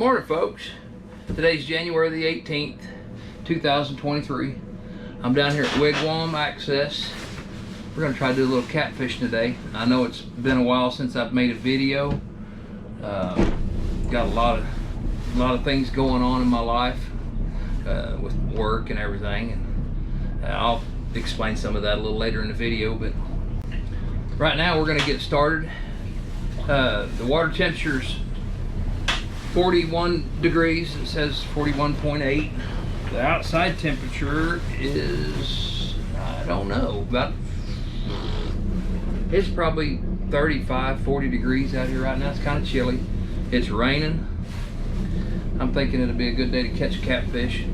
Morning, folks. Today's January the 18th, 2023. I'm down here at Wigwam Access. We're gonna try to do a little catfishing today. I know it's been a while since I've made a video. Got a lot of things going on in my life with work and everything, and I'll explain some of that a little later in the video. But right now we're gonna get started. The water temperature's 41 degrees. It says 41.8. The outside temperature is, I don't know, it's probably 35, 40 degrees out here right now. It's kind of chilly. It's raining. I'm thinking it'll be a good day to catch catfish.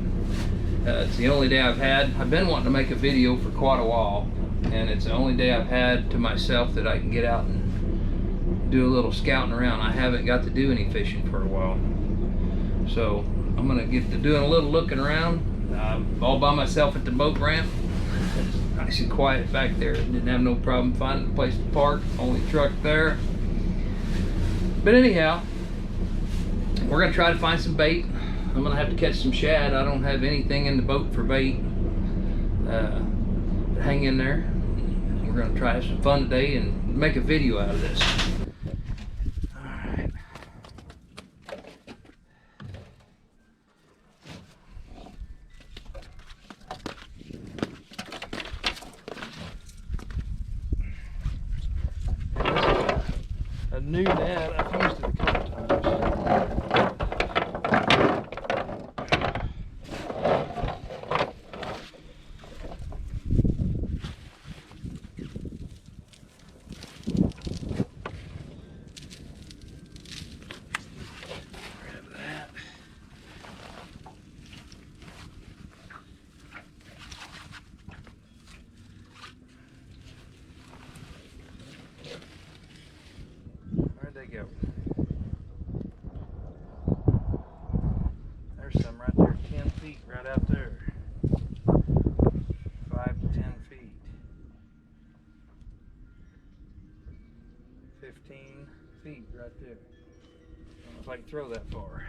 It's the only day I've had. I've been wanting to make a video for quite a while, and it's the only day I've had to myself that I can get out and do a little scouting around. I haven't got to do any fishing for a while, so I'm gonna get to doing a little looking around. All by myself at the boat ramp. It's nice and quiet back there. Didn't have no problem finding a place to park. Only truck there. But anyhow, we're gonna try to find some bait. I'm gonna have to catch some shad. I don't have anything in the boat for bait. Hang in there. We're gonna try to have some fun today and make a video out of this. Alright. A new net. I've used it a couple times. 15 feet right there. I don't know if I can throw that far.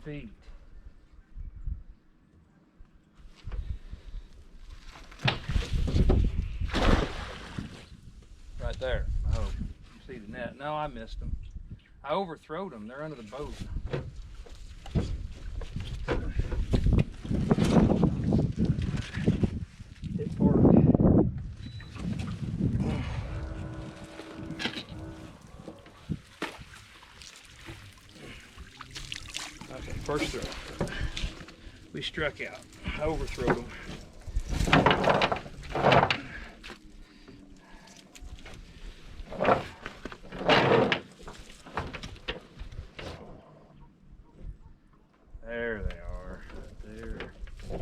Feet. Right there. I hope you see the net. No, I missed them. I overthrowed them. They're under the boat. Hit forward. Okay, first throw. We struck out. I overthrew them. There they are, right there. I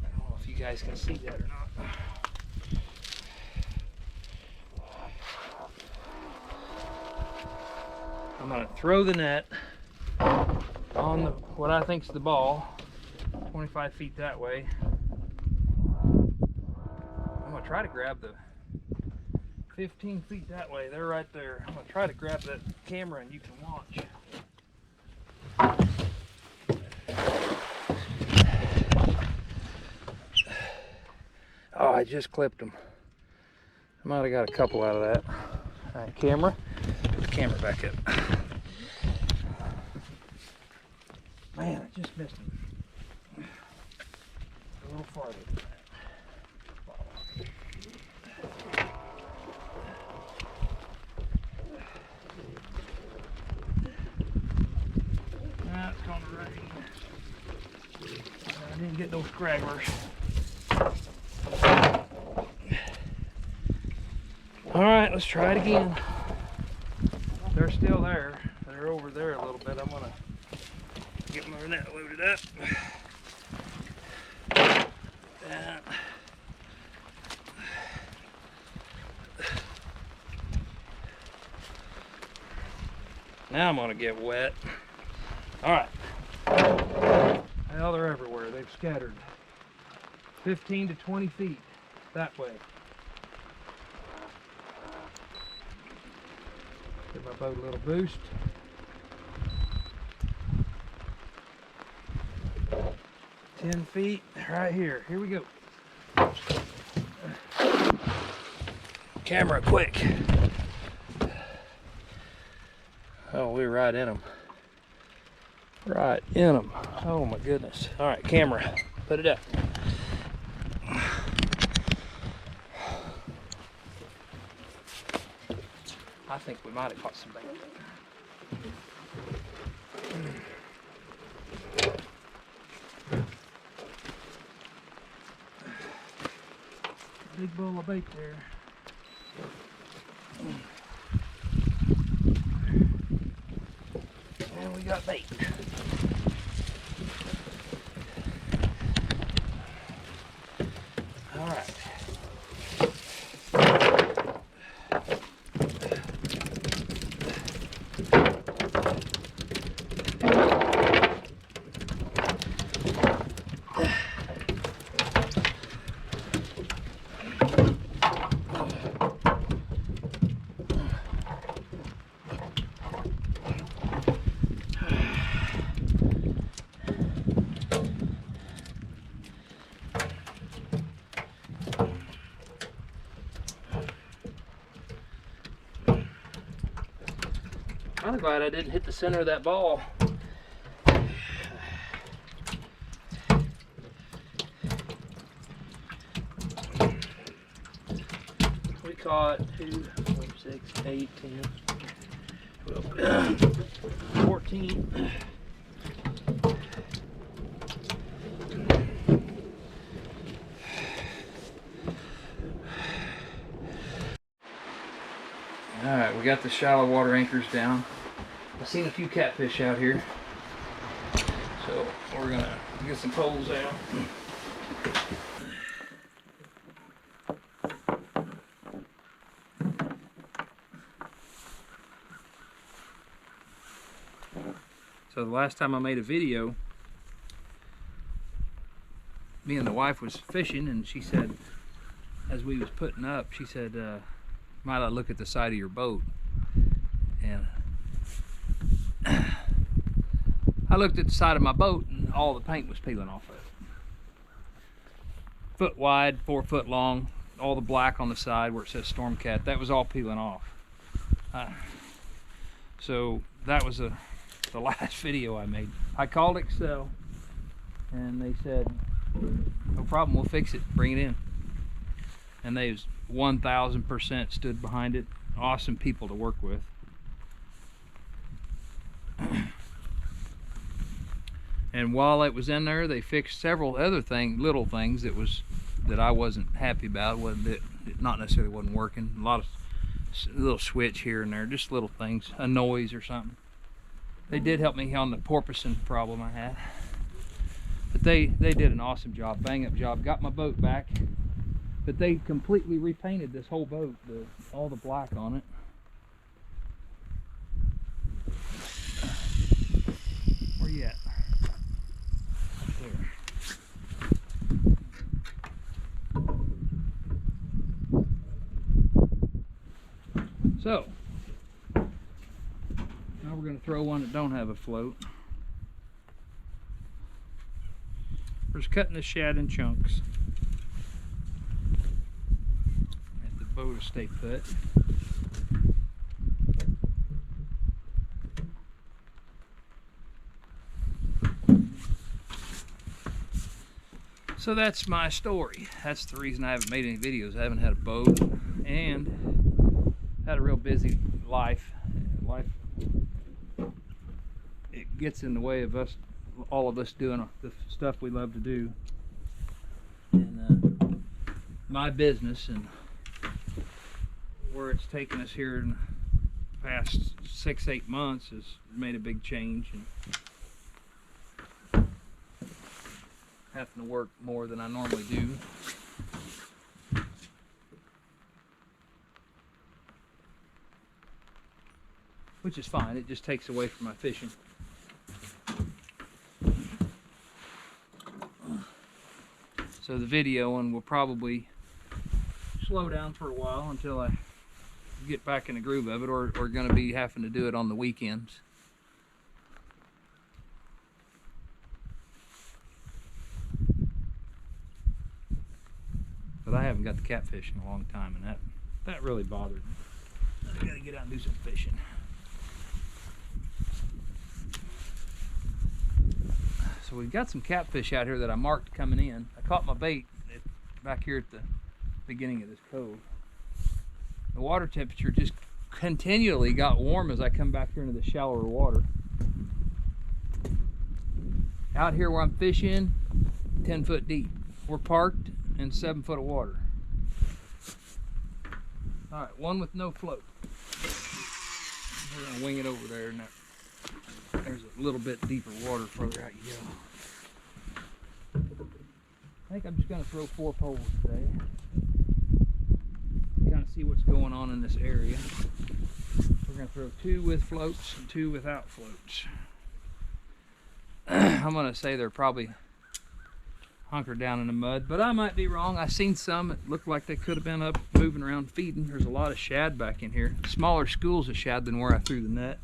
don't know if you guys can see that or not. I'm gonna throw the net on what I think's the ball, 25 feet that way. I'm gonna try to grab the 15 feet that way. They're right there. I'm gonna try to grab that camera and you can watch. Oh, I just clipped them. I might have got a couple out of that. All right, camera. Put the camera back up. Man, I just missed him. A little farther than that. Nah, it's gonna rain. I didn't get those scragglers. All right, let's try it again. They're still there. They're over there a little bit. I'm gonna get my net loaded up. That. Now I'm gonna get wet. All right. Well, they're everywhere. They've scattered 15 to 20 feet that way. Give my boat a little boost. Ten feet right here. Here we go. Camera quick. Oh, we're right in them. Right in them. Oh my goodness. All right, camera, put it up. I think we might have caught some bait. Big bowl of bait there. And we got bait. All right. I'm glad I didn't hit the center of that ball. We caught 2, 4, 6, 8, 10, 12, 14. All right, we got the shallow water anchors down. I've seen a few catfish out here, so we're gonna get some poles out. So the last time I made a video, me and the wife was fishing, and she said, as we was putting up, she said, might I look at the side of your boat? And I looked at the side of my boat, and all the paint was peeling off of it. Foot wide, 4 foot long, all the black on the side where it says Stormcat, that was all peeling off. So that was the last video I made. I called Excel, and they said, no problem, we'll fix it, bring it in. And they was 1000% stood behind it. Awesome people to work with. And while it was in there, they fixed several other little things that I wasn't happy about. Not necessarily wasn't working. A lot of little switch here and there, just little things, a noise or something. They did help me on the porpoising problem I had. But they did an awesome job, bang up job. Got my boat back. But they completely repainted this whole boat, all the black on it. Where you at? Up there. So, now we're going to throw one that don't have a float. We're just cutting the shad in chunks. Let the boat stay put. So that's my story. That's the reason I haven't made any videos. I haven't had a boat and had a real busy life. It gets in the way of us, all of us doing the stuff we love to do. And my business and where it's taken us here in the past 6-8 months has made a big change. And having to work more than I normally do. which is fine. It just takes away from my fishing. So the video one will probably slow down for a while until I get back in the groove of it, or going to be having to do it on the weekends. But I haven't got the catfish in a long time, and that really bothered me. I gotta get out and do some fishing. So we've got some catfish out here that I marked coming in. I caught my bait back here at the beginning of this cove. The water temperature just continually got warm as I come back here into the shallower water. Out here where I'm fishing, 10 foot deep. We're parked in 7 foot of water. All right, one with no float. We're gonna wing it over there, and there's a little bit deeper water further out you go. I think I'm just gonna throw 4 poles today. Kind of see what's going on in this area. We're gonna throw 2 with floats and 2 without floats. I'm gonna say they're probably hunkered down in the mud, but I might be wrong. I seen some that looked like they could have been up moving around feeding. There's a lot of shad back in here, smaller schools of shad than where I threw the net.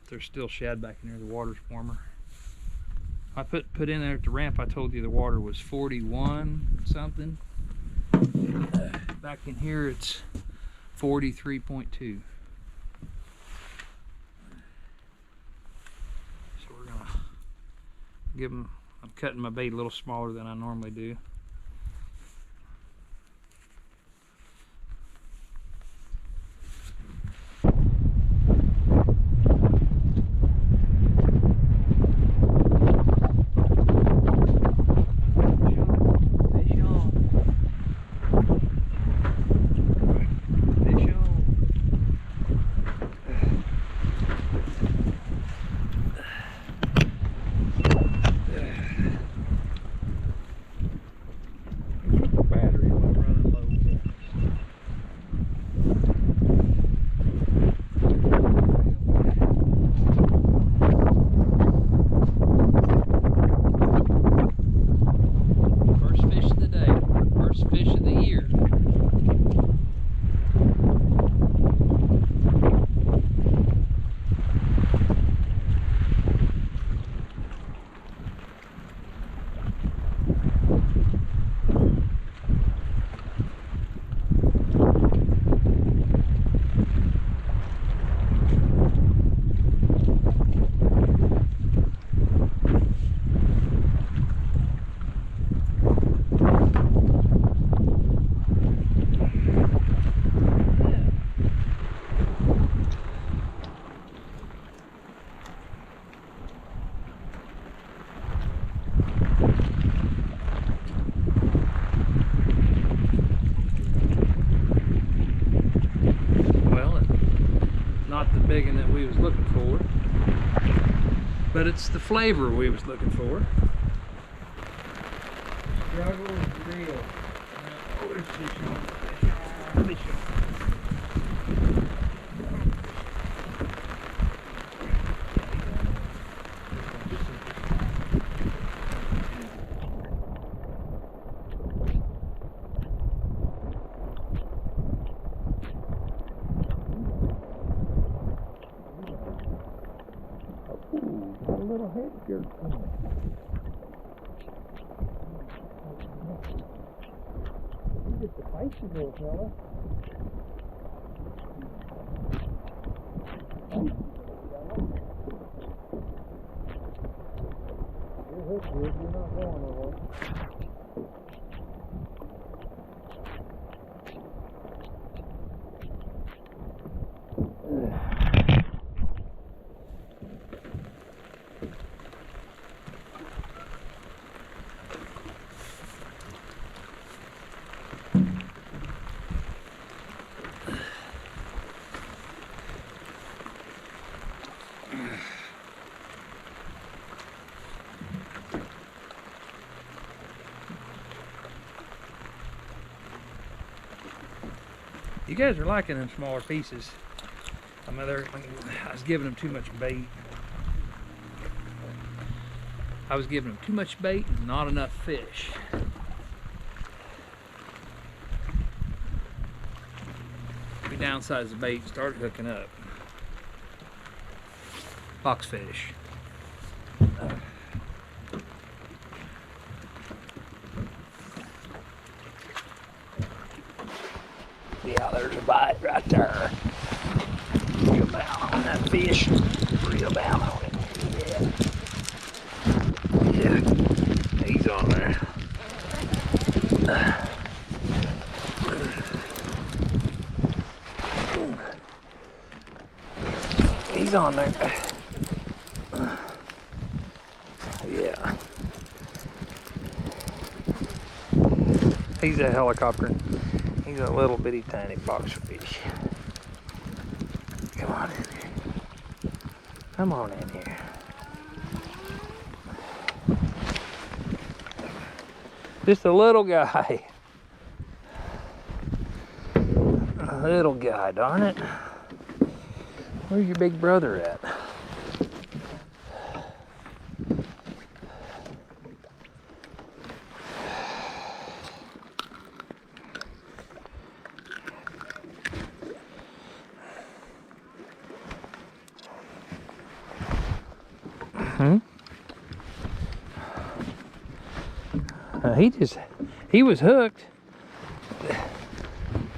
There's still shad back in here. The water's warmer. I put in there at the ramp. I told you the water was 41 something. Back in here it's 43.2. Give them, I'm cutting my bait a little smaller than I normally do. Big one that we was looking for, but it's the flavor we was looking for. Struggle is real. Oh, there's fish on. Fish on. Little head jerk. You get the feisty little fella. You're hooked, dude. You're not going nowhere. You guys are liking them smaller pieces. I was giving them too much bait. I was giving them too much bait and not enough fish. We downsized the bait and started hooking up. Boxfish. Yeah, there's a bite right there. Reel down on that fish. Reel down on it. Yeah. Yeah. He's on there. He's on there. Yeah. He's a helicopter. He's a little bitty tiny box fish. Come on in here. Come on in here. Just a little guy. A little guy, darn it. Where's your big brother at? He was hooked.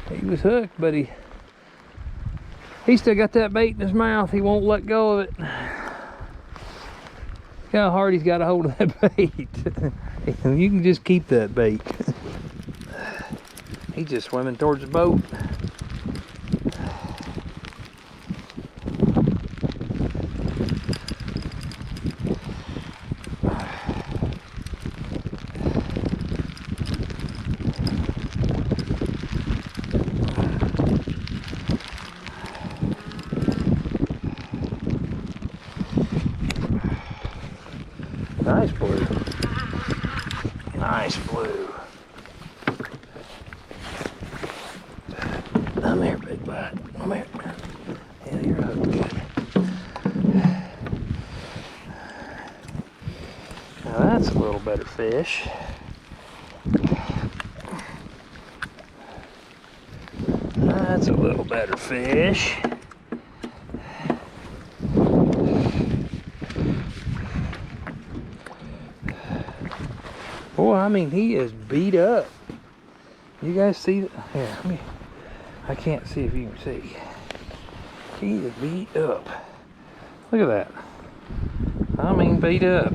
He was hooked, but he still got that bait in his mouth. He won't let go of it. Look how hard he's got a hold of that bait. You can just keep that bait. He's just swimming towards the boat. Nice blue. Nice blue. Come here, big bud. Come here. Yeah, you're hooked good. Now that's a little better fish. That's a little better fish. Boy, I mean, he is beat up. You guys see that? Here, I can't see if you can see. He is beat up. Look at that. I mean, beat up.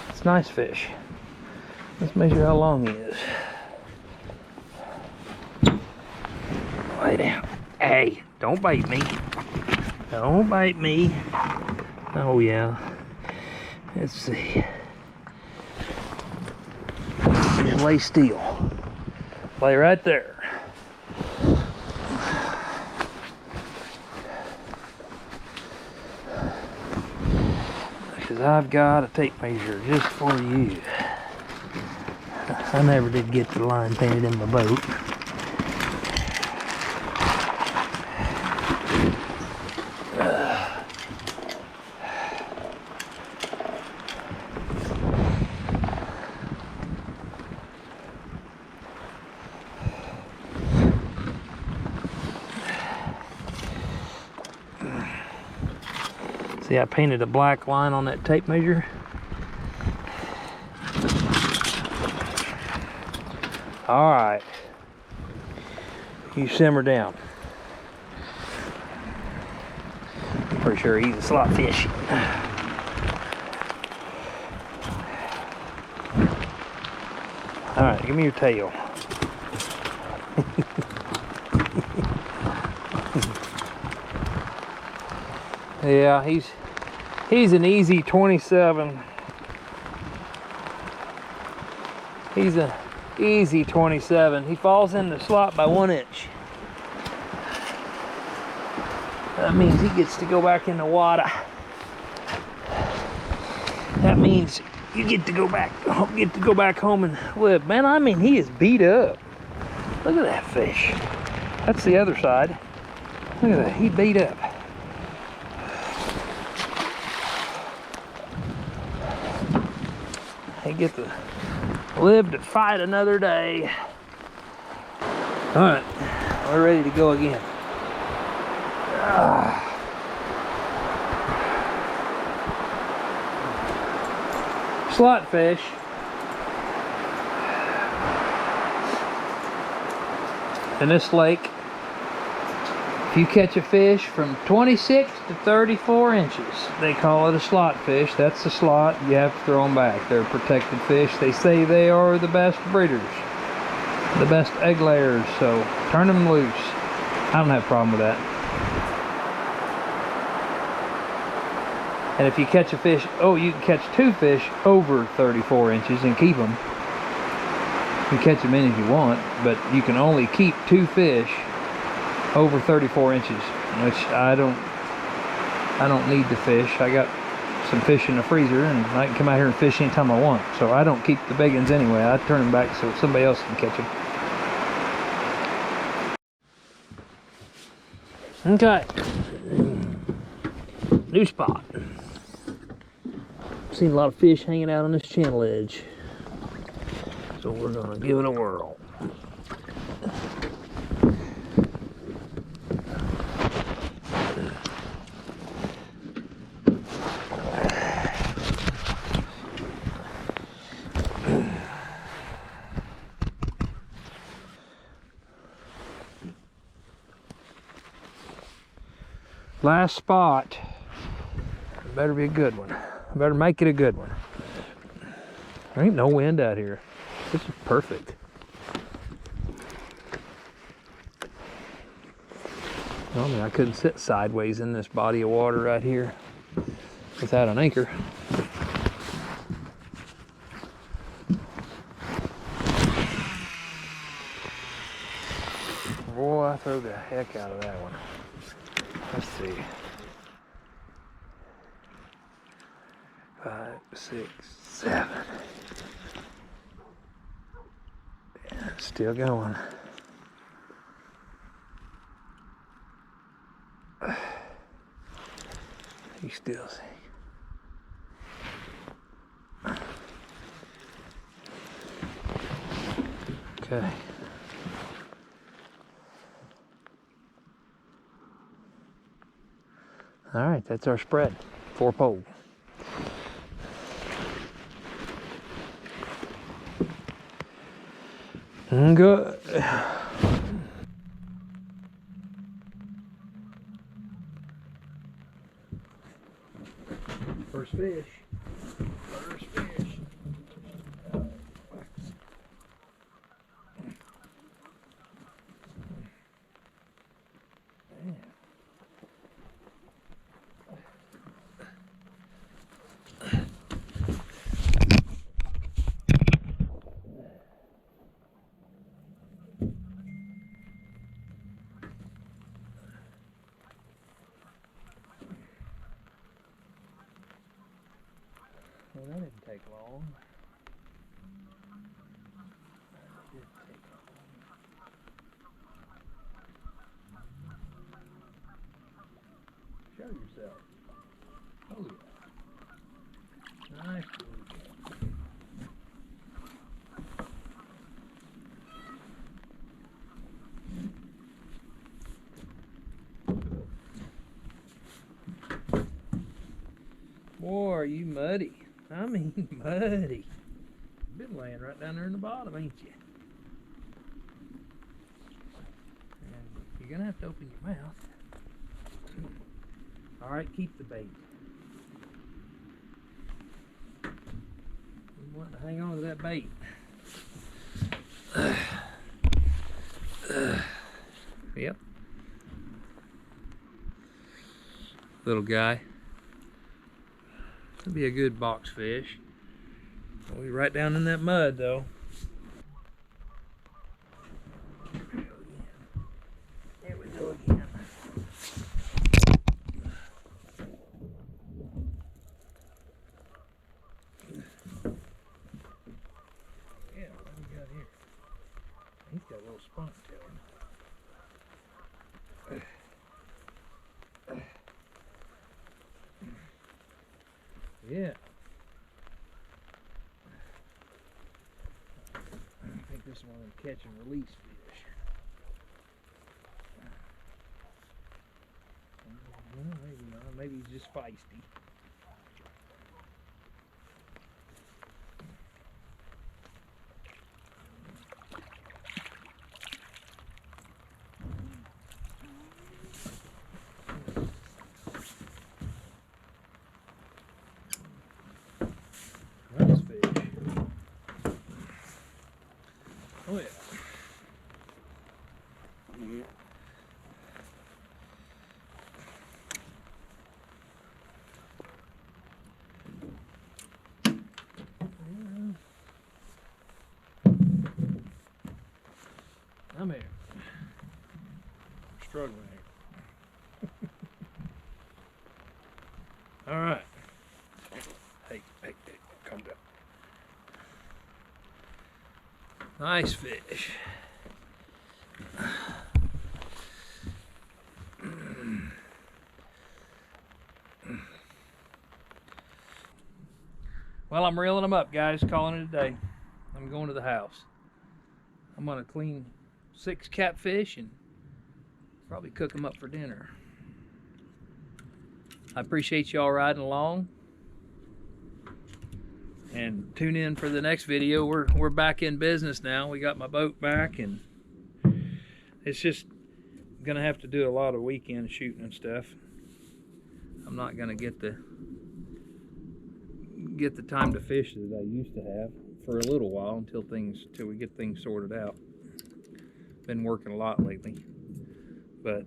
It's a nice fish. Let's measure how long he is. Lay down. Hey, don't bite me. Don't bite me. Oh yeah. Let's see. Just lay still. Lay right there. Because I've got a tape measure just for you. I never did get the line painted in my boat. See, I painted a black line on that tape measure. All right, you simmer down. I'm pretty sure he's a slot fish. All right, give me your tail. Yeah, he's an easy 27. He's a easy 27. He falls in the slot by 1 inch. That means he gets to go back in the water. That means You get to go back home and live. Man, I mean, he is beat up. Look at that fish. That's the other side. Look at that, he beat up. He get to live to fight another day. All right, we're ready to go again. Slot fish. In this lake, if you catch a fish from 26 to 34 inches, they call it a slot fish. That's the slot. You have to throw them back. They're protected fish. They say they are the best breeders, the best egg layers, so turn them loose. I don't have a problem with that. And if you catch a fish, you can catch 2 fish over 34 inches and keep them. You can catch as many as you want, but you can only keep 2 fish over 34 inches, which I don't need the fish. I got some fish in the freezer, and I can come out here and fish anytime I want. So I don't keep the big ones anyway. I turn them back so somebody else can catch them. Okay. New spot. Seen a lot of fish hanging out on this channel edge, so we're gonna give it a whirl. Last spot. Better be a good one. I better make it a good one. There ain't no wind out here. This is perfect. I mean, I couldn't sit sideways in this body of water right here without an anchor. Boy, I threw the heck out of that one. Let's see. 5, 6, 7. Yeah, still going. You still see. Okay. All right, that's our spread. 4 pole. Good. First fish. First fish. Well, that didn't take long. Show yourself. Oh yeah. Nice. Boy, are you muddy. I mean, muddy. You've been laying right down there in the bottom, ain't you? And you're gonna have to open your mouth. All right, keep the bait. You want to hang on to that bait. Yep. Little guy. It'll be a good box fish. We'll be right down in that mud though. There we go again. spot tail. Yeah. I think this is one of them catch and release fish. Well, maybe not. Maybe he's just feisty. Nice fish. Oh yeah. I'm here. Struggling here. All right. Hey, calm down. Nice fish. Well, I'm reeling them up, guys. Calling it a day. I'm going to the house. I'm gonna clean 6 catfish and probably cook them up for dinner. I appreciate y'all riding along, and tune in for the next video. We're back in business now. We got my boat back, and it's just gonna have to do a lot of weekend shooting and stuff. I'm not gonna get the time to fish that I used to have for a little while until we get things sorted out. Been working a lot lately, but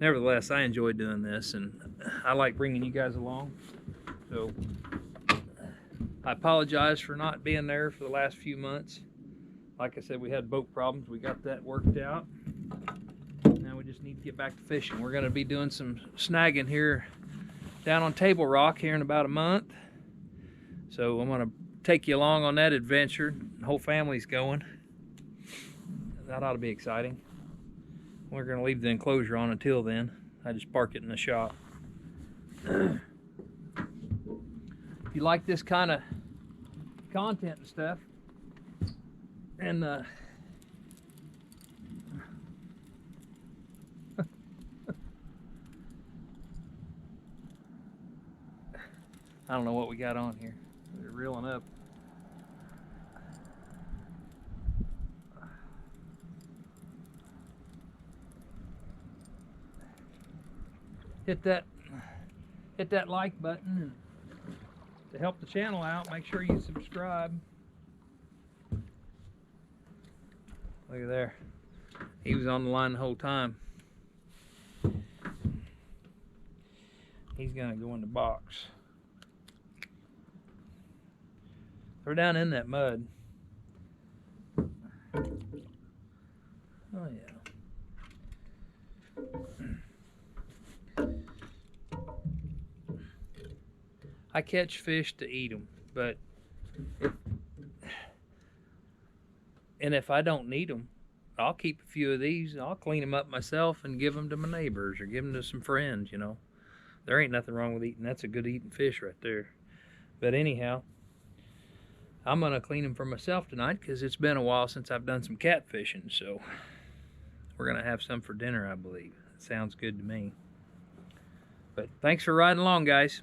nevertheless, I enjoy doing this, and I like bringing you guys along. So I apologize for not being there for the last few months. Like I said, we had boat problems. We got that worked out. Now we just need to get back to fishing. We're going to be doing some snagging here down on Table Rock here in about a month. So I'm going to take you along on that adventure. The whole family's going. That ought to be exciting. We're going to leave the enclosure on until then. I just park it in the shop. If you like this kind of content and stuff, and I don't know what we got on here. They're reeling up. Hit that like button, and to help the channel out, make sure you subscribe. Look at there. He was on the line the whole time. He's gonna go in the box. They're down in that mud. Oh yeah. I catch fish to eat them, but if I don't need them, I'll keep a few of these. I'll clean them up myself and give them to my neighbors or give them to some friends, you know. There ain't nothing wrong with eating. That's a good eating fish right there. But anyhow, I'm gonna clean them for myself tonight because it's been a while since I've done some catfishing. So we're gonna have some for dinner, I believe. It sounds good to me. But thanks for riding along, guys.